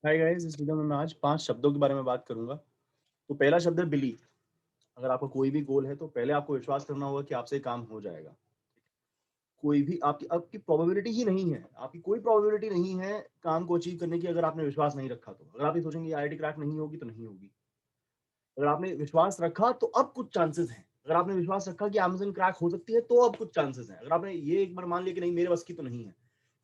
Hi guys, इस video में मैं आज 5 शब्दों के बारे में बात करूंगा। तो पहला शब्द है बिलीफ। अगर आपका कोई भी गोल है तो पहले आपको विश्वास करना होगा कि आपसे काम हो जाएगा। कोई भी आपकी आपकी प्रोबेबिलिटी ही नहीं है, आपकी कोई प्रोबेबिलिटी नहीं है काम को अचीव करने की अगर आपने विश्वास नहीं रखा तो। अगर आप ये सोचेंगे आईआईटी क्रैक नहीं होगी तो नहीं होगी। अगर आपने विश्वास रखा तो अब कुछ चांसेस हैं। अगर आपने विश्वास रखा कि अमेज़न क्रैक हो सकती है तो अब कुछ चांसेस हैं। अगर आपने ये एक बार मान लिया कि नहीं मेरे बस की तो नहीं है,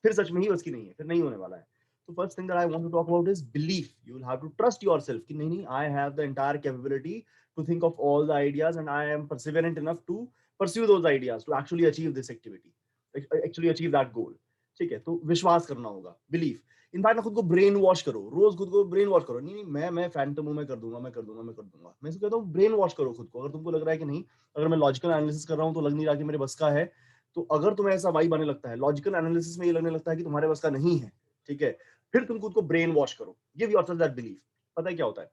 फिर सच में ही बस की नहीं है, फिर नहीं होने वाला है। तो first thing that I want to talk about is belief. You will have to trust yourself कि नहीं I have the entire capability to think of all the ideas and I am perseverant enough to pursue those ideas to actually achieve this activity, actually achieve that goal. ठीक है, तो विश्वास करना होगा, belief. In fact ना खुद को brain wash करो, रोज खुद को ब्रेन वॉश करो। नहीं नहीं मैं फैंटम हूं, मैं कर दूंगा, मैं कर दूंगा, मैं कर दूंगा। मैं इसको कहता हूँ ब्रेन वॉश करो खुद को। अगर तुमको लग रहा है कि नहीं, अगर मैं लॉजिकल एनालिसिस कर रहा हूँ तो लग नहीं रहा कि मेरे बस का है, तो अगर तुम्हें ऐसा वाइब आने लगता है, लॉजिकल एनालिसिस में ये लगने लगता है कि तुम्हारे बस का नहीं है, ठीक है, फिर तुम खुद को ब्रेन वॉश करो। Give yourself that belief. पता है क्या होता है?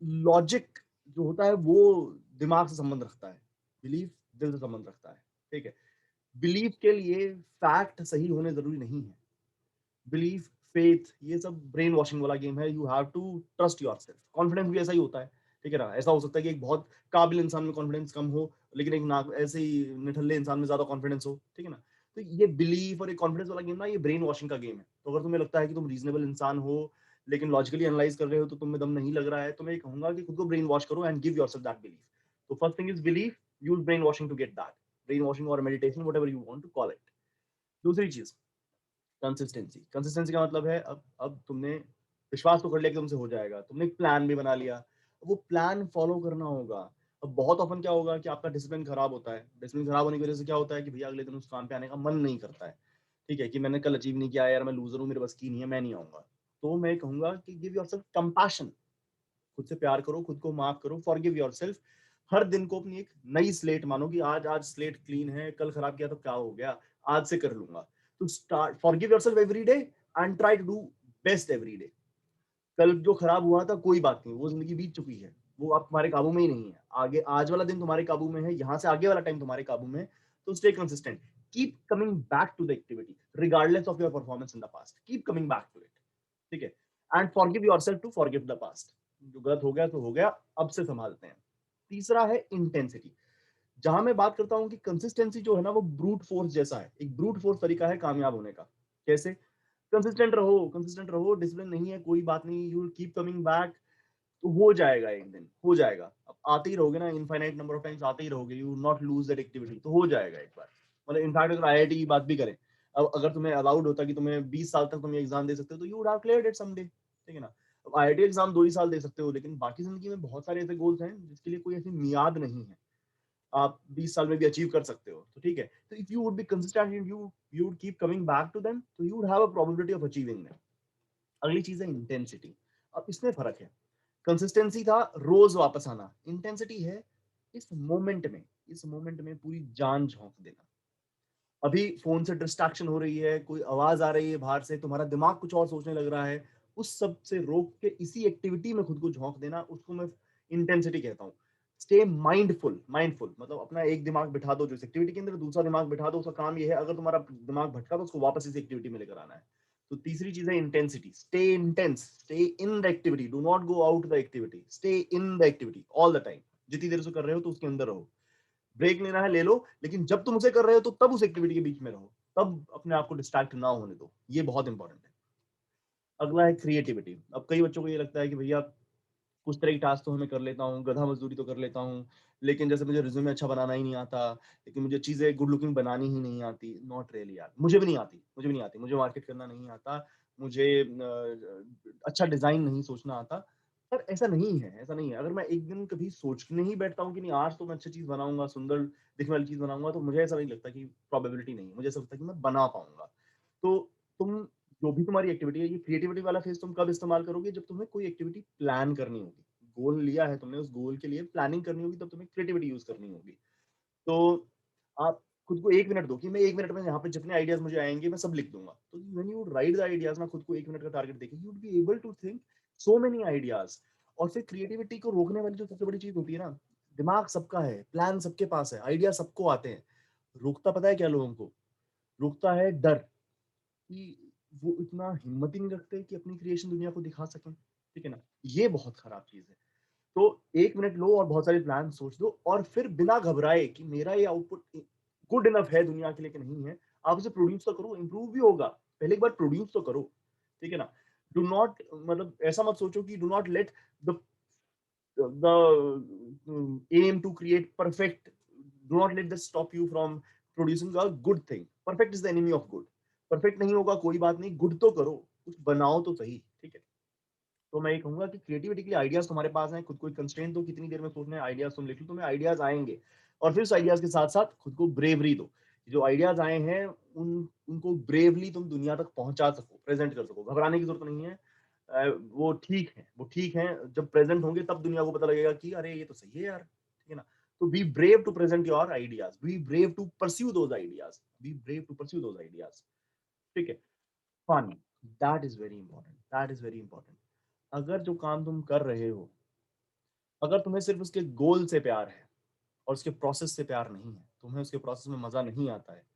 लॉजिक जो होता है वो दिमाग से संबंध रखता है, बिलीफ दिल से संबंध रखता है। ठीक है, बिलीफ के लिए फैक्ट सही होने जरूरी नहीं है। बिलीफ, फेथ, ये सब ब्रेन वॉशिंग वाला गेम है। You have to trust yourself. Confidence भी ऐसा ही होता है। ठीक है ना, ऐसा हो सकता है कि एक बहुत काबिल इंसान में कॉन्फिडेंस कम हो, लेकिन एक ना ऐसे ही निठल्ले इंसान में ज्यादा कॉन्फिडेंस हो। ठीक है ना, तो ये बिलीफ और ये कॉन्फिडेंस वाला गेम ना, ये ब्रेन वॉशिंग का गेम है। तो अगर तुम्हें लगता है कि तुम रीजनेबल इंसान हो लेकिन लॉजिकली एनालाइज कर रहे हो तो तुम्हें दम नहीं लग रहा है, तो मैं ये कहूंगा कि खुद को ब्रेन वॉश करो and give yourself that belief. तो first thing is belief. Use brain washing to get that. Brain washing और meditation, whatever you want to call it. दूसरी चीज, कंसिस्टेंसी। कंसिस्टेंसी का मतलब है अब तुमने विश्वास तो कर लिया कि तुमसे हो जाएगा, तुमने एक प्लान भी बना लिया, वो प्लान फॉलो करना होगा। अब बहुत ऑफन क्या होगा कि आपका डिसिप्लिन खराब होता है। डिसिप्लिन खराब होने की वजह से क्या होता है कि भैया अगले दिन उस काम पे आने का मन नहीं करता है। ठीक है, कि मैंने कल अचीव नहीं किया यार, मैं लूजर हूँ, मेरे बस की नहीं है, मैं नहीं आऊंगा। तो मैं कहूंगा कि गिव योरसेल्फ कंपैशन। खुद से प्यार करो, खुद को माफ करो, फॉरगिव योरसेल्फ। हर दिन को अपनी एक नई स्लेट मानो कि आज आज स्लेट क्लीन है, कल खराब किया तो क्या हो गया, आज से कर लूंगा। तो start, forgive yourself every day and try to do best every day. कल जो खराब हुआ था कोई बात नहीं, वो जिंदगी बीत चुकी है, वो आप तुम्हारे काबू में ही नहीं है। आगे आज वाला दिन तुम्हारे काबू में है, यहाँ से आगे वाला टाइम तुम्हारे काबू में है। तो stay consistent, keep coming back to the activity regardless of your performance in the past, keep coming back to it. ठीक है, and forgive yourself to forgive the past. जो गलत हो गया तो हो गया, अब से संभालते हैं। तीसरा है इंटेंसिटी। जहां मैं बात करता हूं कि कंसिस्टेंसी जो है ना वो ब्रूट फोर्स जैसा है, एक ब्रूट फोर्स तरीका है कामयाब होने का। कैसे? कंसिस्टेंट रहो, कंसिस्टेंट रहो, डिसिप्लिन नहीं है कोई बात नहीं, you will keep coming back. तो हो जाएगा, एक दिन हो जाएगा। अब आते ही रहोगे ना, इनफाइनाइट नंबर ऑफ टाइम्स आते ही रहोगे, you not lose that activity, तो हो जाएगा एक बार। मतलब इनफैक्ट अगर आईआईटी की बात भी करें, अब अगर तुम्हें अलाउड होता कि तुम्हें 20 साल तक तुम ये एग्जाम दे सकते हो तो you would have cleared it someday. ठीक है ना, अब आईआईटी एग्जाम 2 ही साल दे सकते हो, लेकिन बाकी जिंदगी में बहुत सारे ऐसे गोल्स हैं जिसके लिए कोई ऐसी मियाद नहीं है, आप 20 साल में भी अचीव कर सकते हो। तो ठीक है, तो if you would be consistent, you would keep coming back to them, तो you would have a probability of achieving them. अगली चीज है इंटेंसिटी। अब इसमें फर्क है। कंसिस्टेंसी था रोज वापस आना, इंटेंसिटी है इस मोमेंट में, इस मोमेंट में पूरी जान झोंक देना। अभी फोन से डिस्ट्रैक्शन हो रही है, कोई आवाज आ रही है बाहर से, तुम्हारा दिमाग कुछ और सोचने लग रहा है, उस सब से रोक के इसी एक्टिविटी में खुद को झोंक देना, उसको मैं इंटेंसिटी कहता हूँ। Stay mindful. माइंडफुल मतलब अपना एक दिमाग बिठा दो जो इस एक्टिविटी के अंदर, दूसरा दिमाग बिठा दो, उसका काम ये है अगर तुम्हारा दिमाग भटका तो उसको वापस इस एक्टिविटी में लेकर आना है। तो तीसरी चीज है intensity. Stay intense, stay in the activity, do not go out the activity, stay in the activity all the time. जितनी देर से कर रहे हो तो उसके अंदर रहो। ब्रेक लेना है ले लो, लेकिन जब तुम उसे कर रहे हो तो तब उस एक्टिविटी के बीच में रहो, तब अपने आप को डिस्ट्रैक्ट ना होने दो। ये बहुत इंपॉर्टेंट है। अगला है क्रिएटिविटी। अब कई बच्चों को ये लगता है कि भैया कुछ तरह की टास्क तो मैं कर लेता हूँ, गधा मजदूरी तो कर लेता हूँ, लेकिन जैसे मुझे रिज्यूमे अच्छा बनाना ही नहीं आता, लेकिन मुझे चीजें गुड लुकिंग बनानी ही नहीं आती। नॉट रियली यार, मुझे भी नहीं आती, मुझे भी नहीं आती, मुझे मार्केट करना नहीं आता, मुझे अच्छा डिजाइन नहीं सोचना आता। पर ऐसा नहीं है, ऐसा नहीं है। अगर मैं एक दिन कभी सोचने ही बैठता हूँ कि नहीं आज तो मैं अच्छी चीज बनाऊंगा, सुंदर दिखने वाली चीज बनाऊंगा, तो मुझे ऐसा नहीं लगता कि प्रोबेबिलिटी नहीं है, मुझे ऐसा लगता है कि मैं बना पाऊंगा। तो तुम जो भी तुम्हारी एक्टिविटी है, ये क्रिएटिविटी वाला फेज तुम कब इस्तेमाल करोगे? जब तुम्हें कोई एक्टिविटी प्लान करनी होगी। गोल लिया है तुमने, उस गोल के लिए प्लानिंग करनी होगी, तब तुम्हें क्रिएटिविटी यूज करनी होगी। तो आप खुद को 1 मिनट दो कि मैं 1 मिनट में यहाँ पे जितने आइडियाज मुझे आएंगे मैं सब लिख दूंगा। तो when you write the ideas ना, खुद को 1 मिनट का टारगेट देके, you would be able to think so many ideas. और फिर क्रिएटिविटी को रोकने वाली जो सबसे बड़ी चीज होती है ना, दिमाग सबका है, प्लान सबके पास है, आइडिया सबको आते हैं, रोकता पता है क्या लोगों को? रोकता है डर। कि वो इतना हिम्मत ही नहीं रखते कि अपनी क्रिएशन दुनिया को दिखा सकें, ठीक है ना? ये बहुत खराब चीज़ है। तो 1 मिनट लो और बहुत सारे प्लान सोच दो और फिर बिना घबराए कि मेरा ये आउटपुट गुड इनफ है दुनिया के लिए कि नहीं है, आप उसे प्रोड्यूस तो करो, इम्प्रूव भी होगा। पहले एक बार प्रोड्यूस तो करो, ठीक है ना? डू नॉट मतलब ऐसा मत सोचो कि do not let the aim to create perfect. Do not let this stop you from producing a good thing. Perfect is the enemy of good. Perfect नहीं होगा कोई बात नहीं, गुड तो करो, कुछ बनाओ तो सही, ठीक है? तो मैं ये कहूंगा कि क्रिएटिविटी के लिए आइडियाज तुम्हारे पास हैं, खुद को एक कंस्ट्रेंट दो, कितनी देर में सोचना है, आइडियाज तुम लिख लो, तुम्हें आइडियाज आएंगे। और फिर उस आइडियाज के साथ साथ खुद को ब्रेवरी दो। जो आइडियाज आए हैं उनको ब्रेवली तुम दुनिया तक पहुंचा सको, प्रेजेंट कर सको। घबराने की जरूरत नहीं है। वो ठीक है, वो ठीक है। जब प्रेजेंट होंगे तब दुनिया को पता लगेगा कि अरे ये तो सही है यार, ठीक है ना? तो be brave to present your ideas, be brave to pursue those ideas, be brave to pursue those ideas, ठीक है? Fun, that is very important, that is very important. अगर जो काम तुम कर रहे हो, अगर तुम्हें सिर्फ उसके गोल से प्यार है और उसके प्रोसेस से प्यार नहीं है, तुम्हें उसके प्रोसेस में मजा नहीं आता है,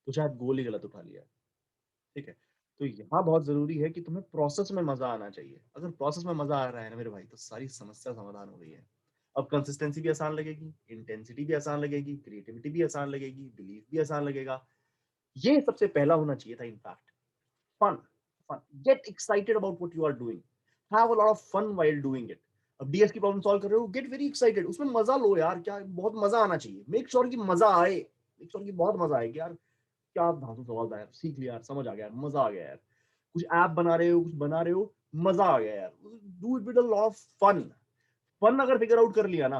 तो शायद गोल ही गलत उठा लिया है, ठीक है? तो यहाँ बहुत जरूरी है कि तुम्हें प्रोसेस में मजा आना चाहिए। अगर प्रोसेस में मजा आ रहा है ना मेरे भाई, तो सारी समस्या समाधान हो गई है। अब कंसिस्टेंसी भी आसान लगेगी, इंटेंसिटी भी आसान लगेगी, क्रिएटिविटी भी आसान लगेगी, बिलीफ भी आसान लगेगा। ये सबसे पहला होना चाहिए था in fact. fun fun, get excited about what you are doing, have a lot of fun while doing it। अब डीएस की प्रॉब्लम सॉल्व कर रहे हो, गेट वेरी एक्साइटेड, उसमें मजा लो यार, क्या बहुत मजा आना चाहिए। मेक श्योर कि मजा आए, मेक श्योर कि बहुत मजा आए कि यार क्या धांसू सवाल था यार, सीख लिया यार, समझ आ गया यार, मजा आ गया यार। कुछ ऐप बना रहे हो, कुछ बना रहे हो, मजा आ गया यार, do it with a lot of fun. Fun अगर फिगर आउट कर लिया ना,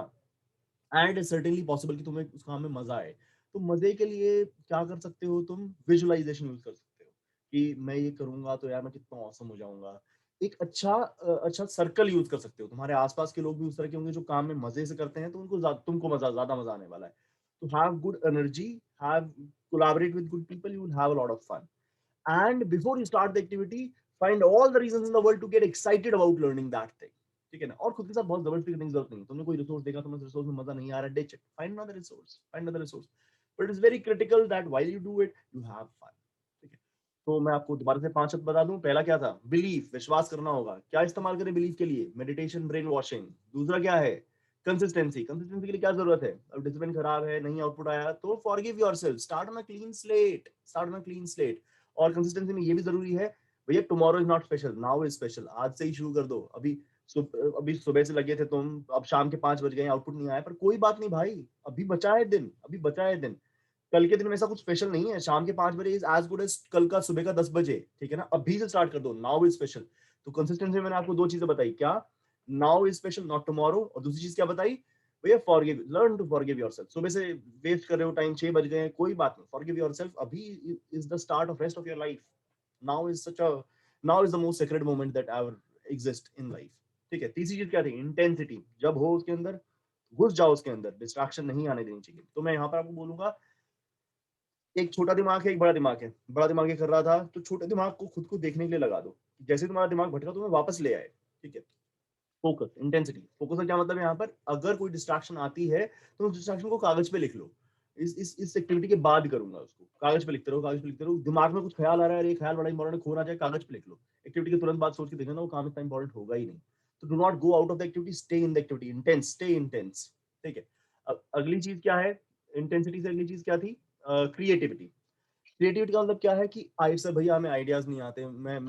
and it is certainly possible कि तुम्हें उस काम में मजा आए। तो मजे के लिए क्या कर सकते हो तुम? विजुअलाइजेशन यूज कर सकते हो कि मैं ये करूंगा तो यार मैं कितना औसम हो जाऊंगा। एक अच्छा सर्कल यूज कर सकते हो, तुम्हारे आसपास के लोग भी उस तरह के होंगे जो काम में मजे से करते हैं, तो उनको तुमको ज्यादा मजा आने वाला है। तो have good energy, have collaborate with good people, you will have a lot of fun. And before you start the activity, find all the reasons in the world to get excited about learning that thing, ठीक है ना? और खुद के साथ बहुत जबरदस्ती करने की जरूरत नहीं। तुमने कोई रिसोर्स देखा, तुम्हें रिसोर्स में मजा नहीं आ रहा, ditch it, find another resource, find another resource, but it's very critical that while you do it you have fun, ठीक है? तो मैं आपको दोबारा से 5 शब्द बता दूं। पहला क्या था? बिलीफ, विश्वास करना होगा। क्या इस्तेमाल करें बिलीफ के लिए? Meditation, brain washing. दूसरा क्या है? कंसिस्टेंसी। कंसिस्टेंसी के लिए क्या जरूरत है? अब डिसिप्लिन खराब है, नहीं आउटपुट आया, तो forgive yourself, start on a clean slate, start on a clean slate. और कंसिस्टेंसी में ये भी जरूरी है भैया, tomorrow is not special, now is special. आज से ही शुरू कर दो। अभी सुबह से लगे थे तुम, अब शाम के 5 बज गए, आउटपुट नहीं आया, पर कोई बात नहीं भाई, अभी बचा है दिन, अभी बचा है दिन। कल के दिन में ऐसा कुछ स्पेशल नहीं है। शाम के 5 बजे इज एज गुड एज कल का सुबह का 10 बजे, ठीक है ना? अभी से स्टार्ट कर दो, नाउ इज स्पेशल। तो कंसिस्टेंसी में मैंने आपको 2 चीजें बताई, क्या? Now is special, not tomorrow. और दूसरी चीज क्या बताई भैया? Forgive, learn to forgive yourself. सुबह से वेस्ट कर रहे हो टाइम, 6 बज गए, कोई बात नहीं, फॉरगिव योरसेल्फ। अभी is the start of rest of your life. Now is such a now is the most sacred moment that ever exist in life, ठीक है? तीसरी चीज क्या थी? इंटेंसिटी। जब हो उसके अंदर, घुस जाओ उसके अंदर, डिस्ट्रैक्शन नहीं आने देनी चाहिए। तो मैं यहाँ पर आपको बोलूंगा, एक छोटा दिमाग है, एक बड़ा दिमाग है। बड़ा दिमाग ये कर रहा था, तो छोटे दिमाग को खुद को देखने के लिए लगा दो। जैसे तुम्हारा दिमाग भटका, तुम्हें वापस ले आए, ठीक है? Focus, intensity. फोकस का क्या मतलब है यहाँ पर? अगर कोई डिस्ट्रैक्शन आती है तो उस डिस्ट्रैक्शन को कागज पे लिख लो। इस एक्टिविटी के बाद करूंगा उसको। कागज पे लिखते रहो, कागज पे लिखते रहो। दिमाग में कुछ ख्याल आ रहा है, अरे ख्याल बड़ा इंपॉर्टेंट, खो ना जाए, कागज पे लिख लो। एक्टिविटी के तुरंत बाद सोच के देखना ना, वो काम इतना इंपॉर्टेंट होगा ही नहीं। तो do not go out of the activity, stay in the activity, intense, stay intense, ठीक है? अब अगली चीज क्या है? इंटेंसिटी से अगली चीज क्या थी? क्रिएटिविटी। क्रिएटिविटी का मतलब क्या है कि आई सर भैया हमें आइडियाज नहीं आते, मैं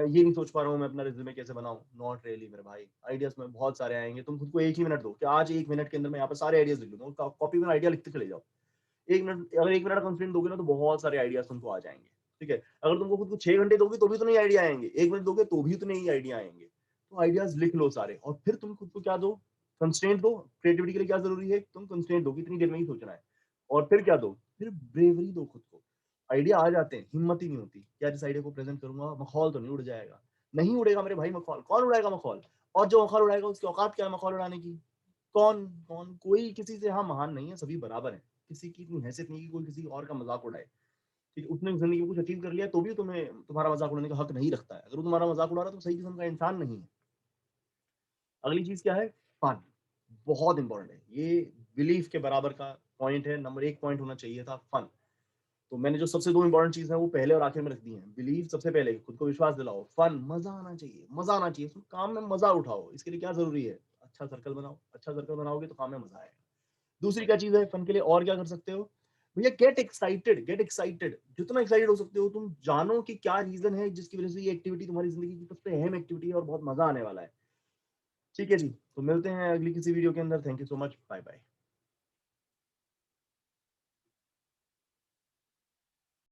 ये नहीं सोच पा रहा हूँ मैं अपना रिज्यूमे कैसे बनाऊं। नॉट रियली मेरे भाई, आइडियाज में बहुत सारे आएंगे। तुम खुद को 1 ही मिनट दो कि आज 1 मिनट के अंदर मैं यहाँ पर सारे आइडियाज लिख लूंगा। कॉपी में आइडिया लिखते चले जाओ। 1 मिनट, अगर 1 मिनट कंस्टेंट दोगे ना, तो बहुत सारे आइडियाज तुमको आ जाएंगे, ठीक है? अगर तुमको खुद को 6 घंटे दोगे तो भी तो नहीं आइडिया आएंगे, 1 मिनट दोगे तो भी तो नहीं आइडिया आएंगे। तो आइडियाज लिख लो सारे, और फिर तुम खुद को क्या दो? कंस्टेंट दो। क्रिएटिविटी के लिए क्या जरूरी है? तुम कंस्टेंट दो, इतनी देर में ही सोचना है। और फिर क्या दो? फिर ब्रेवरी दो खुद को। आइडिया आ जाते हैं, हिम्मत ही नहीं होती यार, इस आइडिया को प्रेजेंट करूंगा, मखौल तो नहीं उड़ जाएगा। नहीं उड़ेगा मेरे भाई मखौल, कौन उड़ाएगा मखौल? और जो मखौल उड़ाएगा उसकी औकात क्या है मखौल उड़ाने की? कौन कौन कोई किसी से यहाँ महान नहीं है, सभी बराबर है। किसी की इतनी हैसियत नहीं कि कोई किसी और का मजाक उड़ाए, ठीक है? उसने जिंदगी में कुछ अचीव कर लिया तो भी तुम्हें तुम्हारा मजाक उड़ाने का हक नहीं रखता है। अगर वो तुम्हारा मजाक उड़ा रहा है तो सही किस्म का इंसान नहीं है। अगली चीज क्या है? फन। बहुत इंपॉर्टेंट है ये, बिलीफ के बराबर का पॉइंट है। नंबर 1 पॉइंट होना चाहिए था फन। तो मैंने जो सबसे 2 इंपॉर्टेंट चीज़ है वो पहले और आखिर में रख दी हैं। बिलीव सबसे पहले, खुद को विश्वास दिलाओ, फन, मज़ा आना चाहिए, मज़ा आना चाहिए। तो काम में मज़ा उठाओ, इसके लिए क्या ज़रूरी है? अच्छा सर्कल बनाओ, अच्छा सर्कल बनाओगे तो काम में मज़ा आएगा। दूसरी क्या चीज़ है फन के लिए और क्या कर सकते हो? भैया गेट एक्साइटेड, जितना एक्साइटेड हो सकते हो तुम जानो कि क्या रीज़न है जिसकी वज़ह से ये एक्टिविटी तुम्हारी ज़िंदगी की सबसे अहम एक्टिविटी है और बहुत मज़ा आने वाला है। ठीक है जी, तो मिलते हैं अगली किसी वीडियो के अंदर। Thank you so much, bye bye.